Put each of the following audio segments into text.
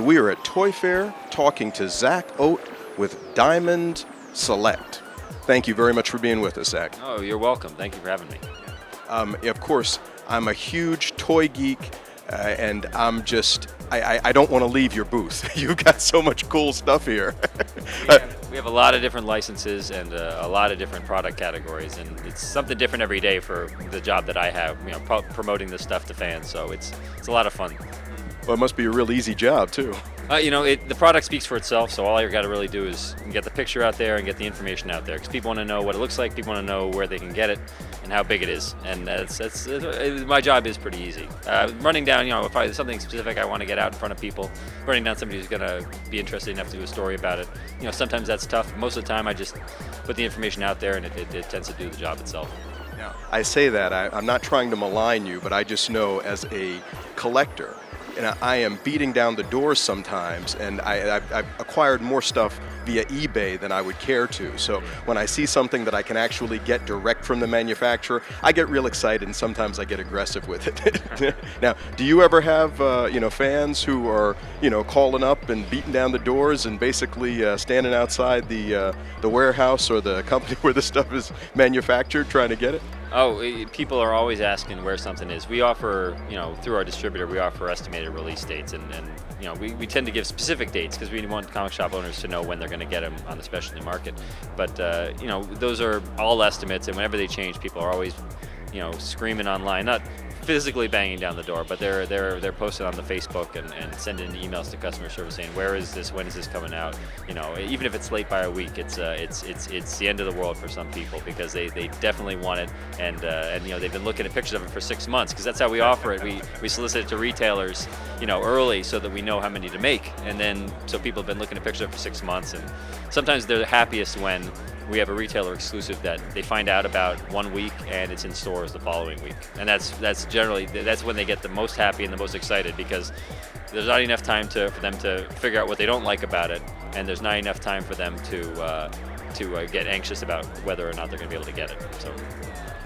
We are at Toy Fair talking to Zach Oat with Diamond Select. Thank you very much for being with us, Zach. Oh, you're welcome. Thank you for having me. Of course, I'm a huge toy geek, and I don't want to leave your booth. You've got so much cool stuff here. We have a lot of different licenses and a lot of different product categories, and it's something different every day for the job that I have, promoting this stuff to fans, so it's a lot of fun. Well, it must be a real easy job, too. The product speaks for itself, so all you got to really do is get the picture out there and get the information out there, because people want to know what it looks like, people want to know where they can get it, and how big it is, and my job is pretty easy. Running down, if there's something specific I want to get out in front of people, running down somebody who's going to be interested enough to do a story about it, sometimes that's tough. Most of the time I just put the information out there, and it tends to do the job itself. Now, I say that, I'm not trying to malign you, but I just know as a collector, I am beating down the doors sometimes, and I've acquired more stuff via eBay than I would care to. So when I see something that I can actually get direct from the manufacturer, I get real excited, and sometimes I get aggressive with it. Now, do you ever have fans who are calling up and beating down the doors and basically standing outside the warehouse or the company where the stuff is manufactured trying to get it? Oh, people are always asking where something is. We offer, through our distributor, we offer estimated release dates, and we tend to give specific dates because we want comic shop owners to know when they're going to get them on the specialty market. But, those are all estimates, and whenever they change, people are always, screaming online, not physically banging down the door, but they're posted on the Facebook and sending emails to customer service saying, where is this, when is this coming out? Even if it's late by a week, it's the end of the world for some people, because they definitely want it, and they've been looking at pictures of it for 6 months, because that's how we offer it. We solicit it to retailers early so that we know how many to make, and then so people have been looking at pictures of it for 6 months, and sometimes they're the happiest when we have a retailer exclusive that they find out about 1 week and it's in stores the following week, and that's generally when they get the most happy and the most excited, because there's not enough time for them to figure out what they don't like about it, and there's not enough time for them to get anxious about whether or not they're going to be able to get it. So.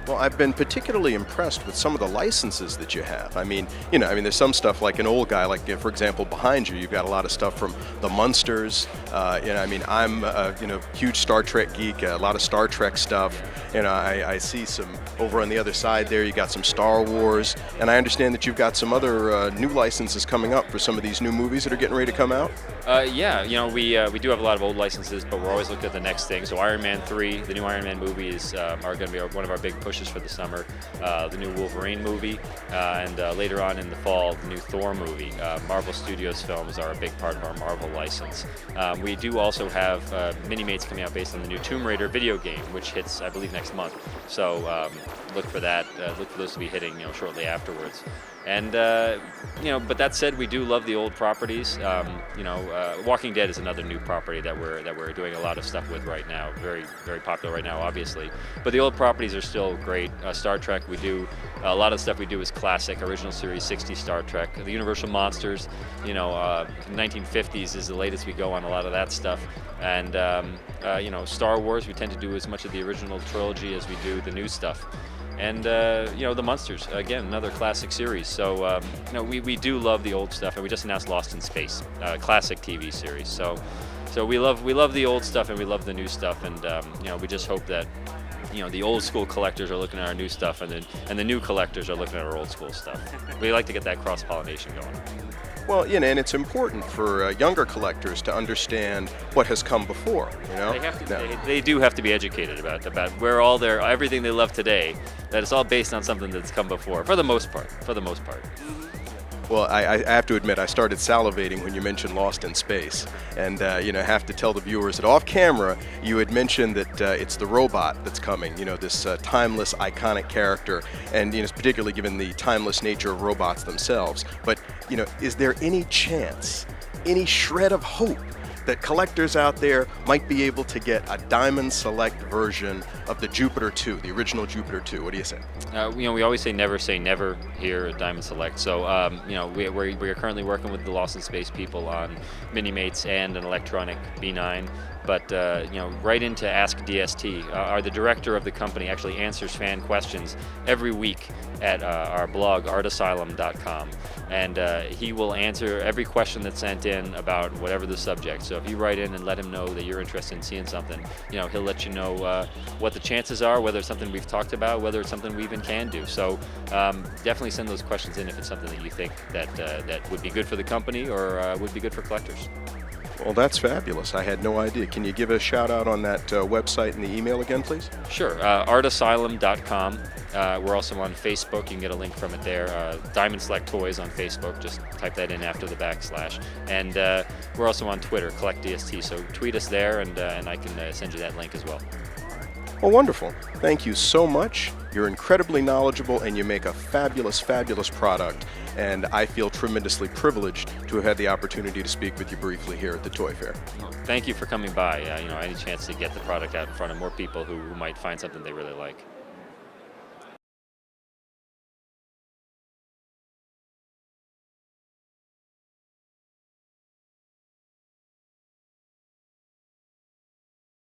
Well, I've been particularly impressed with some of the licenses that you have. There's some stuff like an old guy, like, for example, behind you, you've got a lot of stuff from the Munsters. I'm a huge Star Trek geek, a lot of Star Trek stuff. I see some over on the other side there, you got some Star Wars, and I understand that you've got some other new licenses coming up for some of these new movies that are getting ready to come out. We do have a lot of old licenses, but we're always looking at the next thing. So Iron Man 3, the new Iron Man movies are going to be one of our big pushes for the summer. The new Wolverine movie, and later on in the fall, the new Thor movie. Marvel Studios films are a big part of our Marvel license. We do also have Mini-Mates coming out based on the new Tomb Raider video game, which hits, I believe, next month. So look for that. Look for those to be hitting shortly afterwards. And but that said, we do love the old properties. Walking Dead is another new property that we're doing a lot of stuff with right now. Very, very popular right now, obviously. But the old properties are still great. Star Trek, we do a lot of stuff we do is classic, original series, 60s Star Trek. The Universal Monsters, 1950s is the latest we go on a lot of that stuff. And Star Wars, we tend to do as much of the original trilogy as we do the new stuff. And the Munsters, again, another classic series. So we do love the old stuff, and we just announced Lost in Space, classic TV series. So we love the old stuff, and we love the new stuff, and we just hope that the old school collectors are looking at our new stuff, and the new collectors are looking at our old school stuff. We like to get that cross pollination going. Well, and it's important for younger collectors to understand what has come before. They have to. They do have to be educated about where everything they love today. That it's all based on something that's come before, for the most part. Well, I have to admit, I started salivating when you mentioned Lost in Space, and have to tell the viewers that off camera you had mentioned that it's the robot that's coming. This timeless, iconic character, and particularly given the timeless nature of robots themselves. But is there any chance, any shred of hope, that collectors out there might be able to get a Diamond Select version of the Jupiter 2, the original Jupiter 2? What do you say? We always say never here at Diamond Select. So, we are currently working with the Lost in Space people on Mini-Mates and an electronic B9. But write into Ask DST. The director of the company actually answers fan questions every week at our blog artasylum.com, and he will answer every question that's sent in about whatever the subject. So if you write in and let him know that you're interested in seeing something, he'll let you know what the chances are, whether it's something we've talked about, whether it's something we even can do. So definitely send those questions in if it's something that you think that would be good for the company or would be good for collectors. Well, that's fabulous. I had no idea. Can you give a shout out on that website and the email again, please? Sure. Artasylum.com. We're also on Facebook. You can get a link from it there. Diamond Select Toys on Facebook. Just type that in after the backslash. And we're also on Twitter, CollectDST. So tweet us there, and I can send you that link as well. Well, wonderful. Thank you so much. You're incredibly knowledgeable, and you make a fabulous, fabulous product. And I feel tremendously privileged to have had the opportunity to speak with you briefly here at the Toy Fair. Thank you for coming by. Any chance to get the product out in front of more people who might find something they really like.